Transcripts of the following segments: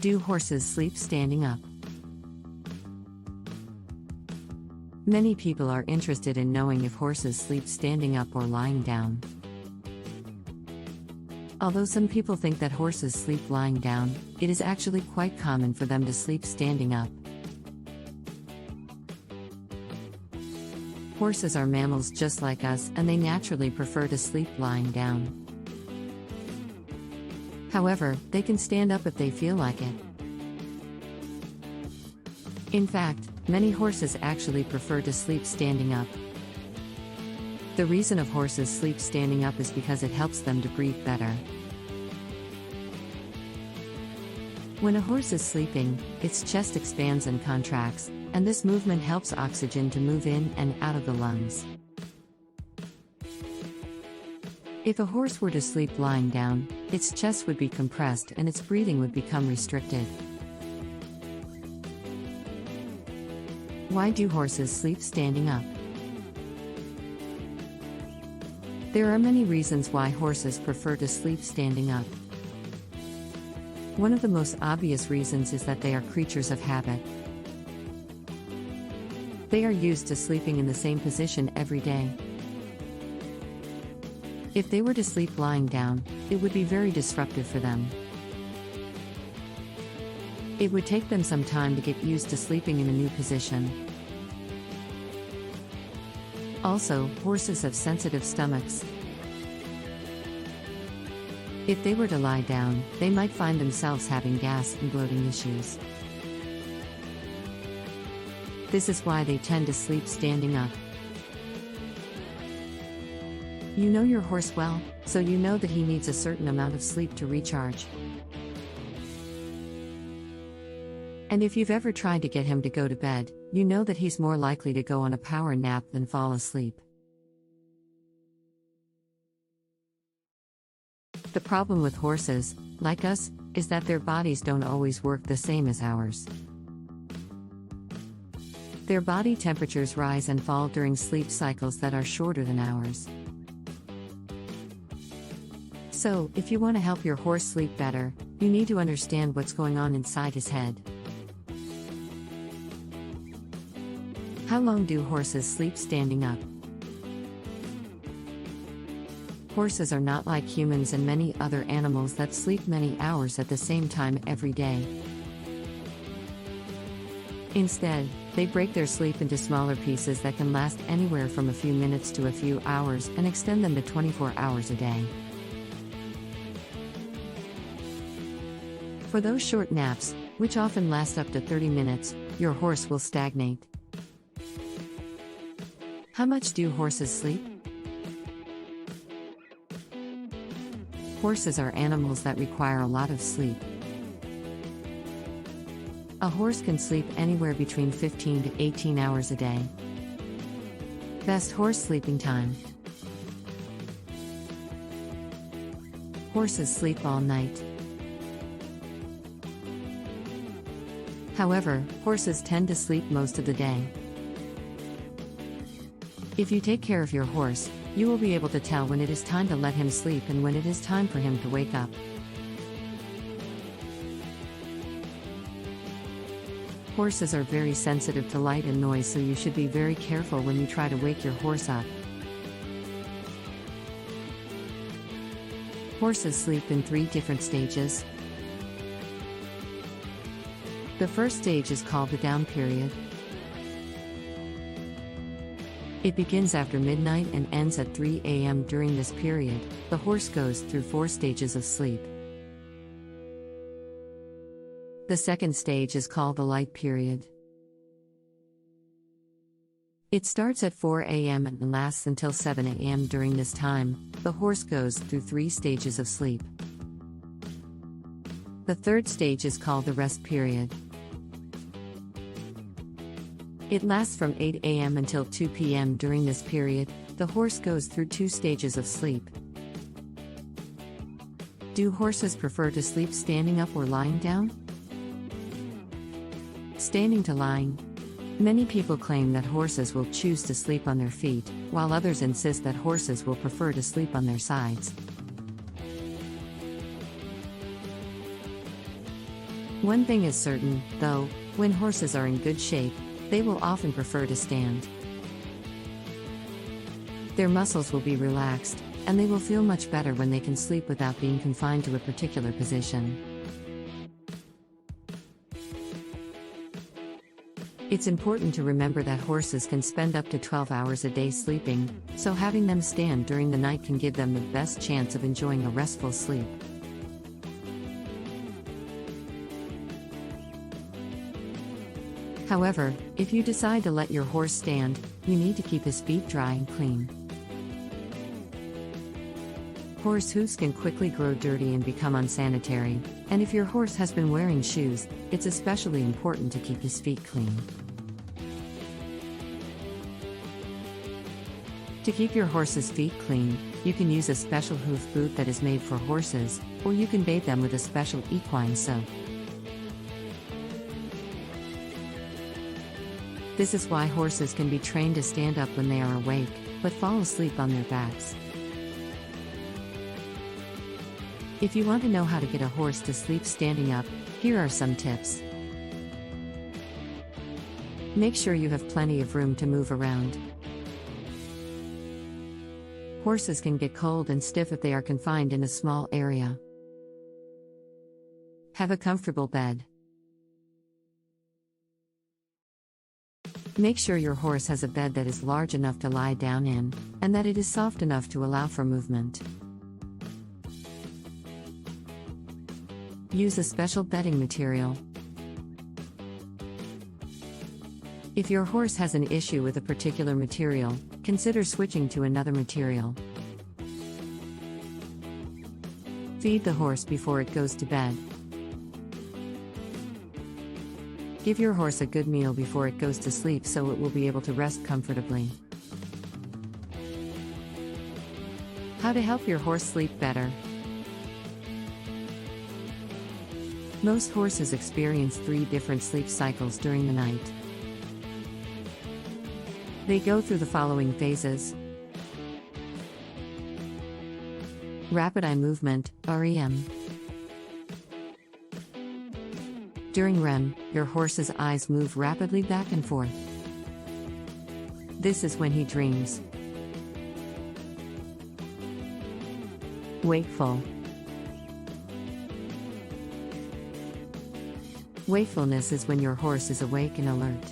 Do horses sleep standing up? Many people are interested in knowing if horses sleep standing up or lying down. Although some people think that horses sleep lying down, it is actually quite common for them to sleep standing up. Horses are mammals just like us, and they naturally prefer to sleep lying down. However, they can stand up if they feel like it. In fact, many horses actually prefer to sleep standing up. The reason of horses sleep standing up is because it helps them to breathe better. When a horse is sleeping, its chest expands and contracts, and this movement helps oxygen to move in and out of the lungs. If a horse were to sleep lying down, its chest would be compressed and its breathing would become restricted. Why do horses sleep standing up? There are many reasons why horses prefer to sleep standing up. One of the most obvious reasons is that they are creatures of habit. They are used to sleeping in the same position every day. If they were to sleep lying down, it would be very disruptive for them. It would take them some time to get used to sleeping in a new position. Also, horses have sensitive stomachs. If they were to lie down, they might find themselves having gas and bloating issues. This is why they tend to sleep standing up. You know your horse well, so you know that he needs a certain amount of sleep to recharge. And if you've ever tried to get him to go to bed, you know that he's more likely to go on a power nap than fall asleep. The problem with horses, like us, is that their bodies don't always work the same as ours. Their body temperatures rise and fall during sleep cycles that are shorter than ours. So, if you want to help your horse sleep better, you need to understand what's going on inside his head. How long do horses sleep standing up? Horses are not like humans and many other animals that sleep many hours at the same time every day. Instead, they break their sleep into smaller pieces that can last anywhere from a few minutes to a few hours and extend them to 24 hours a day. For those short naps, which often last up to 30 minutes, your horse will stagnate. How much do horses sleep? Horses are animals that require a lot of sleep. A horse can sleep anywhere between 15 to 18 hours a day. Best horse sleeping time. Horses sleep all night. However, horses tend to sleep most of the day. If you take care of your horse, you will be able to tell when it is time to let him sleep and when it is time for him to wake up. Horses are very sensitive to light and noise, so you should be very careful when you try to wake your horse up. Horses sleep in 3 different stages. The first stage is called the down period. It begins after midnight and ends at 3 a.m. During this period, the horse goes through 4 stages of sleep. The second stage is called the light period. It starts at 4 a.m. and lasts until 7 a.m. During this time, the horse goes through 3 stages of sleep. The third stage is called the rest period. It lasts from 8 a.m. until 2 p.m. During this period, the horse goes through 2 stages of sleep. Do horses prefer to sleep standing up or lying down? Standing to lying. Many people claim that horses will choose to sleep on their feet, while others insist that horses will prefer to sleep on their sides. One thing is certain, though, when horses are in good shape, they will often prefer to stand. Their muscles will be relaxed, and they will feel much better when they can sleep without being confined to a particular position. It's important to remember that horses can spend up to 12 hours a day sleeping, so having them stand during the night can give them the best chance of enjoying a restful sleep. However, if you decide to let your horse stand, you need to keep his feet dry and clean. Horse hooves can quickly grow dirty and become unsanitary, and if your horse has been wearing shoes, it's especially important to keep his feet clean. To keep your horse's feet clean, you can use a special hoof boot that is made for horses, or you can bathe them with a special equine soap. This is why horses can be trained to stand up when they are awake, but fall asleep on their backs. If you want to know how to get a horse to sleep standing up, here are some tips. Make sure you have plenty of room to move around. Horses can get cold and stiff if they are confined in a small area. Have a comfortable bed. Make sure your horse has a bed that is large enough to lie down in, and that it is soft enough to allow for movement. Use a special bedding material. If your horse has an issue with a particular material, consider switching to another material. Feed the horse before it goes to bed. Give your horse a good meal before it goes to sleep so it will be able to rest comfortably. How to help your horse sleep better. Most horses experience 3 different sleep cycles during the night. They go through the following phases. Rapid eye movement, REM. During REM, your horse's eyes move rapidly back and forth. This is when he dreams. Wakeful. Wakefulness is when your horse is awake and alert.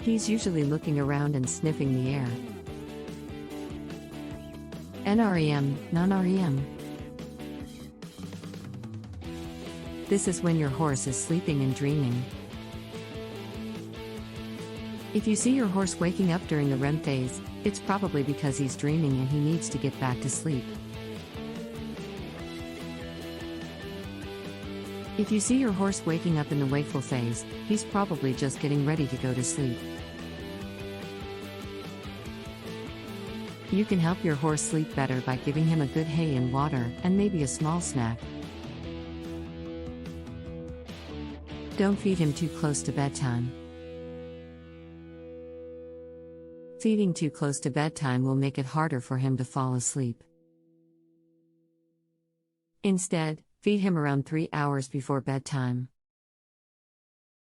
He's usually looking around and sniffing the air. NREM, non-REM. This is when your horse is sleeping and dreaming. If you see your horse waking up during the REM phase, it's probably because he's dreaming and he needs to get back to sleep. If you see your horse waking up in the wakeful phase, he's probably just getting ready to go to sleep. You can help your horse sleep better by giving him a good hay and water, and maybe a small snack. Don't feed him too close to bedtime. Feeding too close to bedtime will make it harder for him to fall asleep. Instead, feed him around 3 hours before bedtime.